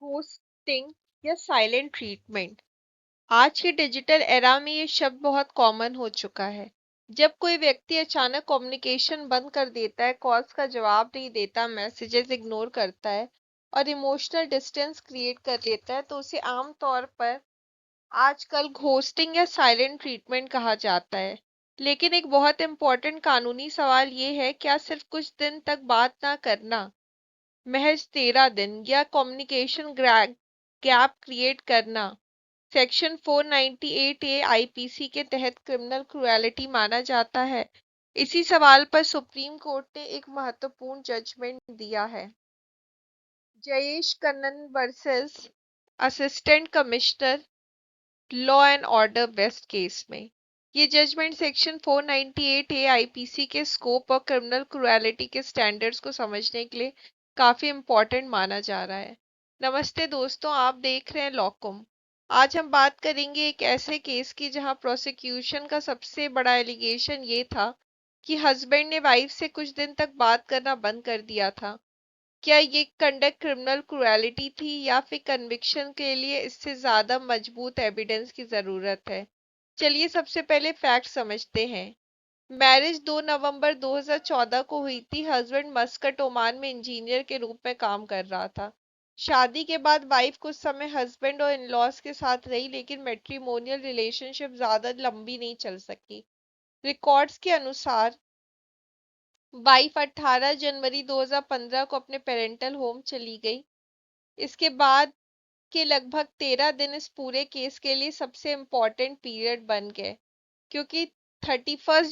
Ghosting या silent treatment. आज के डिजिटल एरा में ये शब्द बहुत कॉमन हो चुका है। जब कोई व्यक्ति अचानक कम्युनिकेशन बंद कर देता है, कॉल्स का जवाब नहीं देता, मैसेजेस इग्नोर करता है और इमोशनल डिस्टेंस क्रिएट कर लेता है, तो उसे आमतौर पर आजकल घोस्टिंग या साइलेंट ट्रीटमेंट कहा जाता है। लेकिन एक बहुत इंपॉर्टेंट कानूनी सवाल ये है, क्या सिर्फ कुछ दिन तक बात ना करना, महज 13 दिन या कम्युनिकेशन गैप क्रिएट करना सेक्शन 498 ए आईपीसी के तहत क्रिमिनल क्रुएलिटी माना जाता है? इसी सवाल पर सुप्रीम कोर्ट ने एक महत्वपूर्ण जजमेंट दिया है। Jayesh Kannan versus assistant commissioner law and order west case में ये जजमेंट सेक्शन 498 ए आईपीसी के स्कोप और क्रिमिनल क्रुएलिटी के स्टैंडर्ड्स को समझने के लिए काफी इंपॉर्टेंट माना जा रहा है। नमस्ते दोस्तों, आप देख रहे हैं लॉकुम। आज हम बात करेंगे एक ऐसे केस की जहां प्रोसिक्यूशन का सबसे बड़ा एलिगेशन ये था कि हस्बैंड ने वाइफ से कुछ दिन तक बात करना बंद कर दिया था। क्या ये कंडक्ट क्रिमिनल क्रुएलिटी थी या फिर कन्विक्शन के लिए इससे ज्यादा मजबूत एविडेंस की जरूरत है? चलिए सबसे पहले फैक्ट समझते हैं। मैरिज 2 नवंबर 2014 को हुई थी। हस्बैंड मस्कट ओमान में इंजीनियर के रूप में काम कर रहा था। शादी के बाद वाइफ कुछ समय हस्बैंड और इन लॉज के साथ रही, लेकिन मैट्रिमोनियल रिलेशनशिप ज्यादा लंबी नहीं चल सकी। रिकॉर्ड्स के अनुसार वाइफ 18 जनवरी 2015 को अपने पेरेंटल होम चली गई। इसके बाद के लगभग 13 दिन इस पूरे केस के लिए सबसे इम्पोर्टेंट पीरियड बन गए, क्योंकि 31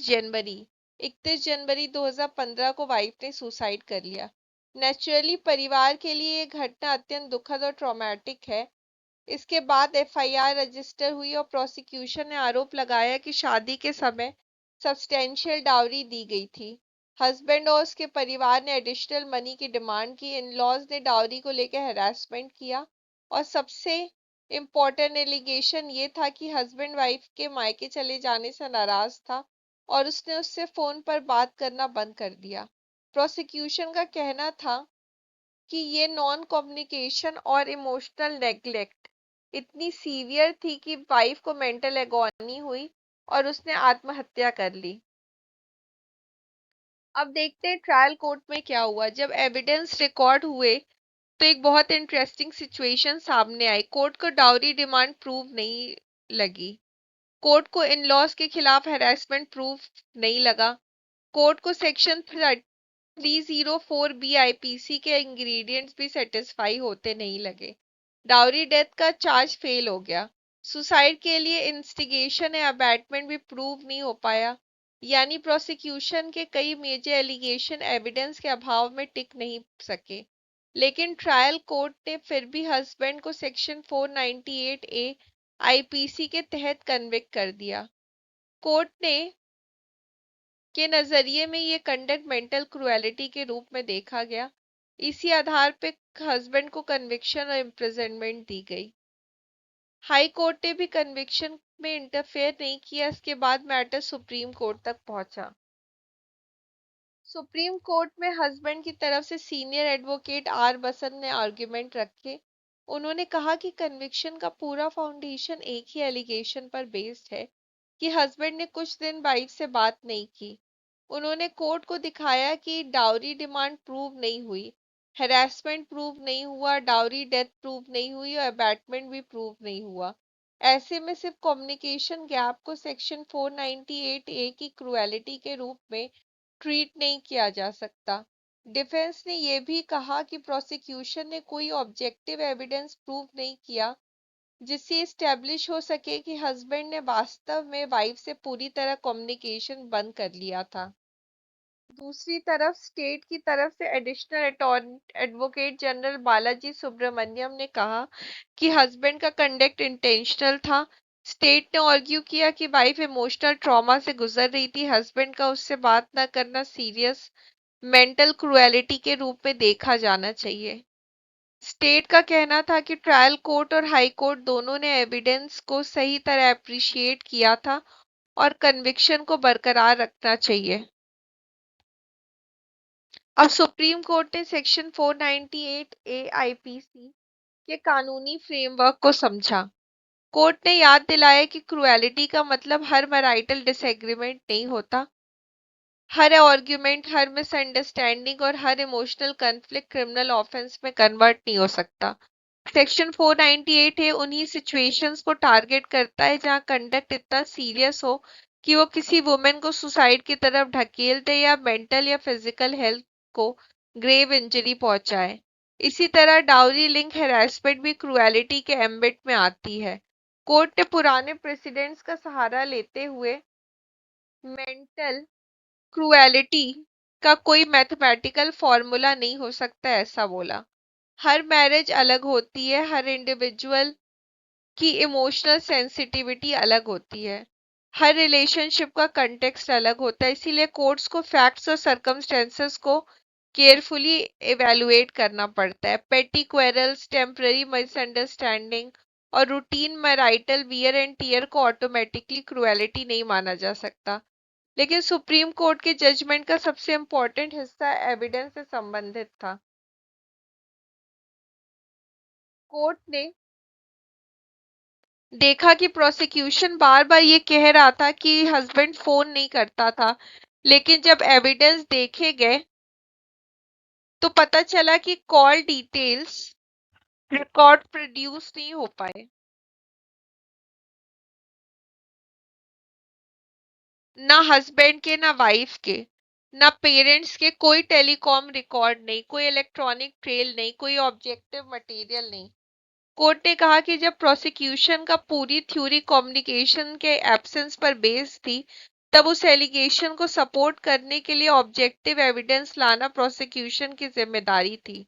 जनवरी 2015 को वाइफ ने सुसाइड कर लिया। नेचुरली परिवार के लिए ये घटना अत्यंत दुखद और ट्रॉमेटिक है। इसके बाद एफआईआर रजिस्टर हुई और प्रोसिक्यूशन ने आरोप लगाया कि शादी के समय सब्सटेंशियल डाउरी दी गई थी। हस्बैंड और उसके परिवार ने एडिशनल मनी की डिमांड की। इन लॉज ने डाउरी को लेकर हैरासमेंट किया और सबसे इम्पोर्टेंट एलिगेशन ये था कि हस्बैंड वाइफ के मायके चले जाने से नाराज था और उसने उससे फोन पर बात करना बंद कर दिया। प्रोसिक्यूशन का कहना था कि ये नॉन कम्युनिकेशन और इमोशनल नेग्लेक्ट इतनी सीवियर थी कि वाइफ को मेंटल एगोनी हुई और उसने आत्महत्या कर ली। अब देखते हैं ट्रायल कोर्ट में क्या हुआ। जब एविडेंस रिकॉर्ड हुए तो एक बहुत इंटरेस्टिंग सिचुएशन सामने आई। कोर्ट को डाउरी डिमांड प्रूव नहीं लगी। कोर्ट को इन लॉज के खिलाफ हैरेसमेंट प्रूफ नहीं लगा। कोर्ट को सेक्शन 304 बी आईपीसी के इंग्रेडिएंट्स भी सेटिस्फाई होते नहीं लगे। डाउरी डेथ का चार्ज फेल हो गया। सुसाइड के लिए इंस्टिगेशन या अबैटमेंट भी प्रूव नहीं हो पाया। यानी प्रोसिक्यूशन के कई मेजर एलिगेशन एविडेंस के अभाव में टिक नहीं सके। लेकिन ट्रायल कोर्ट ने फिर भी हस्बैंड को सेक्शन 498 ए आईपीसी के तहत कन्विक्ट कर दिया। कोर्ट ने के नजरिए में ये कंडक्ट मेंटल क्रुएलिटी के रूप में देखा गया। इसी आधार पे हस्बैंड को कन्विक्शन और इम्प्रिजनमेंट दी गई। हाई कोर्ट ने भी कन्विक्शन में इंटरफेयर नहीं किया। इसके बाद मैटर सुप्रीम कोर्ट तक पहुंचा। सुप्रीम कोर्ट में हस्बैंड की तरफ से सीनियर एडवोकेट आर बसंत ने आर्गुमेंट रखे। उन्होंने कहा कि कन्विक्शन का पूरा फाउंडेशन एक ही एलिगेशन पर बेस्ड है कि हस्बैंड ने कुछ दिन वाइफ से बात नहीं की। उन्होंने कोर्ट को दिखाया कि डाउरी डिमांड प्रूव नहीं हुई, हैरेसमेंट प्रूव नहीं हुआ, डाउरी डेथ प्रूव नहीं हुई और अबैटमेंट भी प्रूव नहीं हुआ। ऐसे में सिर्फ कम्युनिकेशन गैप को सेक्शन 498 ए की क्रुएलिटी के रूप में ट्रीट नहीं किया जा सकता। डिफेंस ने यह भी कहा कि प्रोसिक्यूशन ने कोई ऑब्जेक्टिव एविडेंस प्रूव नहीं किया जिससे एस्टेब्लिश हो सके कि हस्बैंड ने वास्तव में वाइफ से पूरी तरह कम्युनिकेशन बंद कर लिया था। दूसरी तरफ स्टेट की तरफ से additional advocate general Balaji Subramaniam ने कहा कि हस्बैंड का कंडक्ट इंटेंशनल था। स्टेट ने आर्ग्यू किया कि वाइफ इमोशनल ट्रॉमा से गुजर रही थी। हस्बैंड का उससे बात न करना सीरियस मेंटल क्रुएलिटी के रूप में देखा जाना चाहिए। स्टेट का कहना था कि ट्रायल कोर्ट और हाई कोर्ट दोनों ने एविडेंस को सही तरह अप्रिशिएट किया था और कन्विक्शन को बरकरार रखना चाहिए। अब सुप्रीम कोर्ट ने सेक्शन 498 ए आईपीसी के कानूनी फ्रेमवर्क को समझा। कोर्ट ने याद दिलाया कि क्रुएलिटी का मतलब हर मैरिटल डिसएग्रीमेंट नहीं होता। हर आर्ग्यूमेंट, हर मिसअंडरस्टैंडिंग और हर इमोशनल कन्फ्लिक्ट क्रिमिनल ऑफेंस में कन्वर्ट नहीं हो सकता। सेक्शन 498 है उन्हीं सिचुएशंस को टारगेट करता है जहां कंडक्ट इतना सीरियस हो कि वो किसी वुमेन को सुसाइड की तरफ ढकेल दे या मेंटल या फिजिकल हेल्थ को ग्रेव इंजरी पहुंचाए। इसी तरह डाउरी लिंक हैरेसमेंट भी क्रुएलिटी के एम्बिट में आती है। कोर्ट ने पुराने प्रेसिडेंट्स का सहारा लेते हुए मेंटल क्रुएलिटी का कोई मैथमेटिकल फॉर्मूला नहीं हो सकता ऐसा बोला। हर मैरिज अलग होती है, हर इंडिविजुअल की इमोशनल सेंसिटिविटी अलग होती है, हर रिलेशनशिप का कंटेक्स्ट अलग होता है, इसीलिए कोर्ट्स को फैक्ट्स और सर्कमस्टेंसेस को केयरफुली इवेलुएट करना पड़ता है। पेटी क्वेरल्स, टेम्पररी मिसअंडरस्टैंडिंग और routine marital wear and tear को ऑटोमेटिकली क्रुएलिटी नहीं माना जा सकता। लेकिन सुप्रीम कोर्ट के जजमेंट का सबसे इम्पोर्टेंट हिस्सा एविडेंस से संबंधित था। कोर्ट ने देखा कि प्रोसिक्यूशन बार बार ये कह रहा था कि हस्बैंड फोन नहीं करता था, लेकिन जब एविडेंस देखे गए तो पता चला कि कॉल डिटेल्स रिकॉर्ड प्रोड्यूस नहीं हो पाए। ना हस्बैंड के, ना वाइफ के, ना पेरेंट्स के, कोई टेलीकॉम रिकॉर्ड नहीं, कोई इलेक्ट्रॉनिक ट्रेल नहीं, कोई ऑब्जेक्टिव मटेरियल नहीं। कोर्ट ने कहा कि जब प्रोसिक्यूशन का पूरी थ्योरी कम्युनिकेशन के एब्सेंस पर बेस्ड थी, तब उस एलिगेशन को सपोर्ट करने के लिए ऑब्जेक्टिव एविडेंस लाना प्रोसिक्यूशन की जिम्मेदारी थी।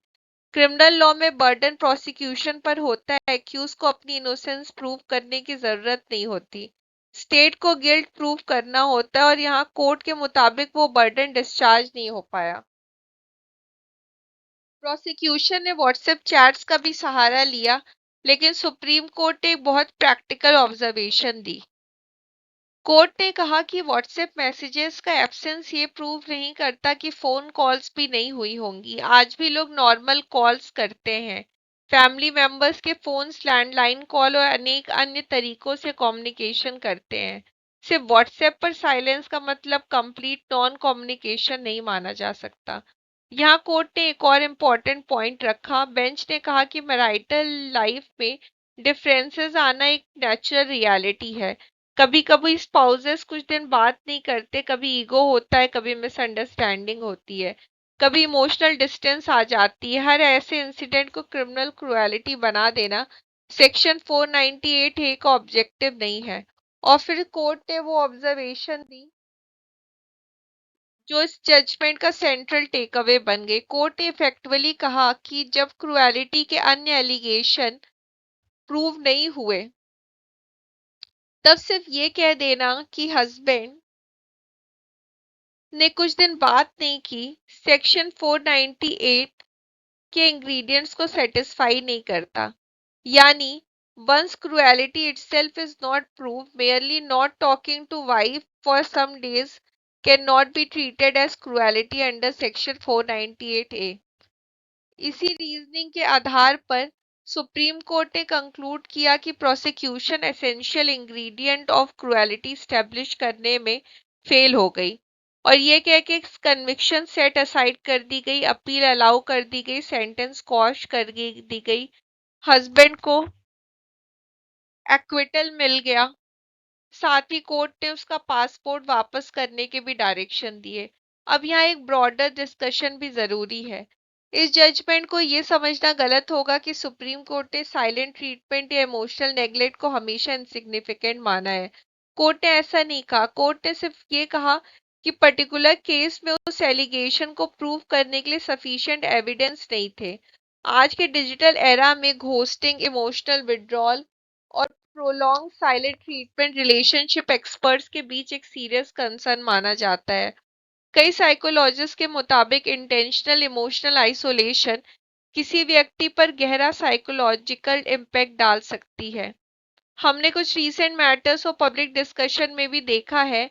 क्रिमिनल लॉ में बर्डन प्रोसिक्यूशन पर होता है, एक्यूज को अपनी इनोसेंस प्रूव करने की जरूरत नहीं होती, स्टेट को गिल्ट प्रूव करना होता है, और यहाँ कोर्ट के मुताबिक वो बर्डन डिस्चार्ज नहीं हो पाया। प्रोसिक्यूशन ने व्हाट्सएप चैट्स का भी सहारा लिया, लेकिन सुप्रीम कोर्ट ने एक बहुत प्रैक्टिकल ऑब्जर्वेशन दी। कोर्ट ने कहा कि व्हाट्सएप मैसेजेस का एब्सेंस ये प्रूव नहीं करता कि फोन कॉल्स भी नहीं हुई होंगी। आज भी लोग नॉर्मल कॉल्स करते हैं, फैमिली मेंबर्स के फोन्स, लैंडलाइन कॉल और अनेक अन्य तरीकों से कम्युनिकेशन करते हैं। सिर्फ व्हाट्सएप पर साइलेंस का मतलब कंप्लीट नॉन कम्युनिकेशन नहीं माना जा सकता। यहाँ कोर्ट ने एक और इम्पोर्टेंट पॉइंट रखा। बेंच ने कहा कि मैरिटल लाइफ में डिफरेंसेस आना एक नेचुरल रियलिटी है। कभी कभी स्पाउसेस कुछ दिन बात नहीं करते, कभी ईगो होता है, कभी मिसअंडरस्टैंडिंग होती है, कभी इमोशनल डिस्टेंस आ जाती है। हर ऐसे इंसिडेंट को क्रिमिनल क्रुएलिटी बना देना सेक्शन 498 ए का ऑब्जेक्टिव नहीं है। और फिर कोर्ट ने वो ऑब्जर्वेशन दी जो इस जजमेंट का सेंट्रल टेक अवे बन गए। कोर्ट ने इफेक्टिवली कहा कि जब क्रुएलिटी के अन्य एलिगेशन प्रूव नहीं हुए, तब सिर्फ ये कह देना कि हस्बैंड ने कुछ दिन बात नहीं की, सेक्शन 498 के इंग्रेडिएंट्स को सेटिस्फाई नहीं करता। यानी once cruelty itself is not proved, merely not talking to wife for some days cannot be treated as cruelty under section 498A। इसी रीजनिंग के आधार पर सुप्रीम कोर्ट ने कंक्लूड किया कि prosecution essential ingredient of cruelty establish करने में fail हो गई, और ये कह के कन्विक्शन सेट असाइड कर दी गई, अपील अलाउ कर दी गई, सेंटेंस क्वॉश कर दी गई, हस्बैंड को एक्विटल मिल गया। साथ ही कोर्ट ने उसका पासपोर्ट वापस करने के भी डायरेक्शन दिए। अब यहाँ एक ब्रॉडर डिस्कशन भी जरूरी है। इस जजमेंट को ये समझना गलत होगा कि सुप्रीम कोर्ट ने साइलेंट ट्रीटमेंट या इमोशनल नेग्लेक्ट को हमेशा इनसिग्निफिकेंट माना है। कोर्ट ने ऐसा नहीं कहा। कोर्ट ने सिर्फ ये कहा कि पर्टिकुलर केस में उस एलिगेशन को प्रूव करने के लिए सफिशिएंट एविडेंस नहीं थे। आज के डिजिटल एरा में घोस्टिंग, इमोशनल विड्रॉल और prolong silent treatment relationship experts के बीच एक सीरियस कंसर्न माना जाता है। कई साइकोलॉजिस्ट के मुताबिक इंटेंशनल इमोशनल आइसोलेशन किसी व्यक्ति पर गहरा साइकोलॉजिकल इम्पैक्ट डाल सकती है। हमने कुछ रीसेंट मैटर्स और पब्लिक डिस्कशन में भी देखा है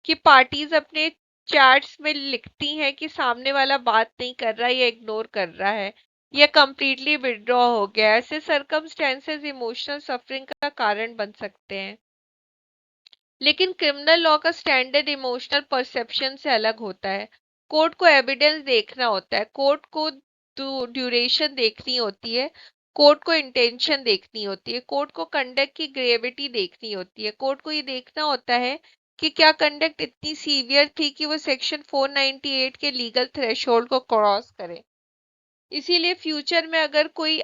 कि पार्टीज अपने चैट्स में लिखती हैं कि सामने वाला बात नहीं कर रहा है या इग्नोर कर रहा है। या कंप्लीटली विड्रॉ हो गया। ऐसे सरकमस्टेंसेस इमोशनल सफरिंग का कारण बन सकते हैं। लेकिन क्रिमिनल लॉ का स्टैंडर्ड इमोशनल परसेप्शन से अलग होता है। कोर्ट को एविडेंस देखना होता है, कोर्ट को ड्यूरेशन देखनी होती है, कोर्ट को इंटेंशन देखनी होती है, कोर्ट को कंडक्ट की ग्रेविटी देखनी होती है, कोर्ट को ये देखना होता है कि क्या कंडक्ट इतनी सीवियर थी कि वो सेक्शन 498 के लीगल थ्रेशोल्ड को क्रॉस करे। इसीलिए फ्यूचर में अगर कोई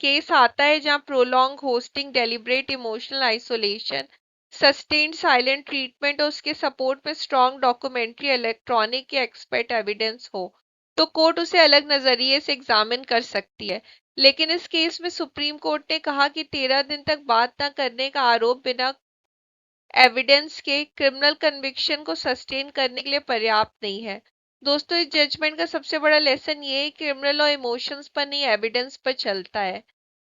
केस आता है जहां prolong hosting, deliberate emotional isolation, sustained silent treatment और उसके सपोर्ट में स्ट्रॉन्ग डॉक्यूमेंट्री, इलेक्ट्रॉनिक या एक्सपर्ट एविडेंस हो, तो कोर्ट उसे अलग नजरिए से एग्जामिन कर सकती है। लेकिन इस केस में सुप्रीम कोर्ट ने कहा कि 13 दिन तक बात न करने का आरोप बिना एविडेंस के क्रिमिनल कन्विक्शन को सस्टेन करने के लिए पर्याप्त नहीं है। दोस्तों, इस जजमेंट का सबसे बड़ा लेसन ये है कि क्रिमिनल और इमोशंस पर नहीं, एविडेंस पर चलता है।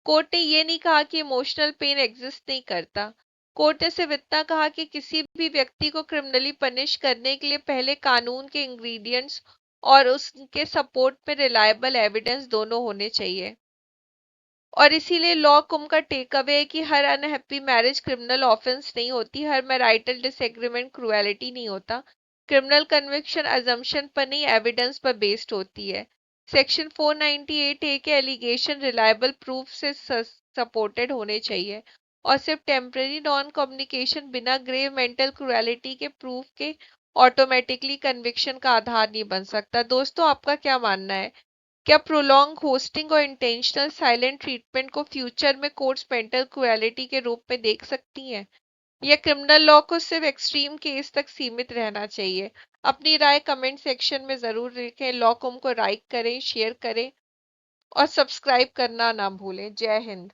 कोर्ट ने ये नहीं कहा कि इमोशनल पेन एग्जिस्ट नहीं करता। कोर्ट ने सिर्फ इतना कहा कि किसी भी व्यक्ति को क्रिमिनली पनिश करने के लिए पहले कानून के इंग्रेडिएंट्स और उसके सपोर्ट में रिलायबल एविडेंस दोनों होने चाहिए। और इसीलिए लॉ कुम का टेक अवे है कि हर अनहैप्पी मैरिज क्रिमिनल ऑफेंस नहीं होती, हर मैरिटल डिसएग्रीमेंट क्रुएलिटी नहीं होता। क्रिमिनल कन्विक्शन अजम्पशन पर नहीं, एविडेंस पर बेस्ड होती है। सेक्शन 498 ए के एलिगेशन रिलायबल प्रूफ से सपोर्टेड होने चाहिए और सिर्फ टेम्पररी नॉन कम्युनिकेशन बिना ग्रेव मेंटल क्रुएलिटी के प्रूफ के ऑटोमेटिकली कन्विक्शन का आधार नहीं बन सकता। दोस्तों, आपका क्या मानना है? क्या प्रोलॉन्ग होस्टिंग और इंटेंशनल साइलेंट ट्रीटमेंट को फ्यूचर में कोर्ट्स मेंटल क्रुएलिटी के रूप में देख सकती हैं, या क्रिमिनल लॉ को सिर्फ एक्सट्रीम केस तक सीमित रहना चाहिए? अपनी राय कमेंट सेक्शन में जरूर लिखें। लॉ कॉम को लाइक करें, शेयर करें और सब्सक्राइब करना ना भूलें। जय हिंद।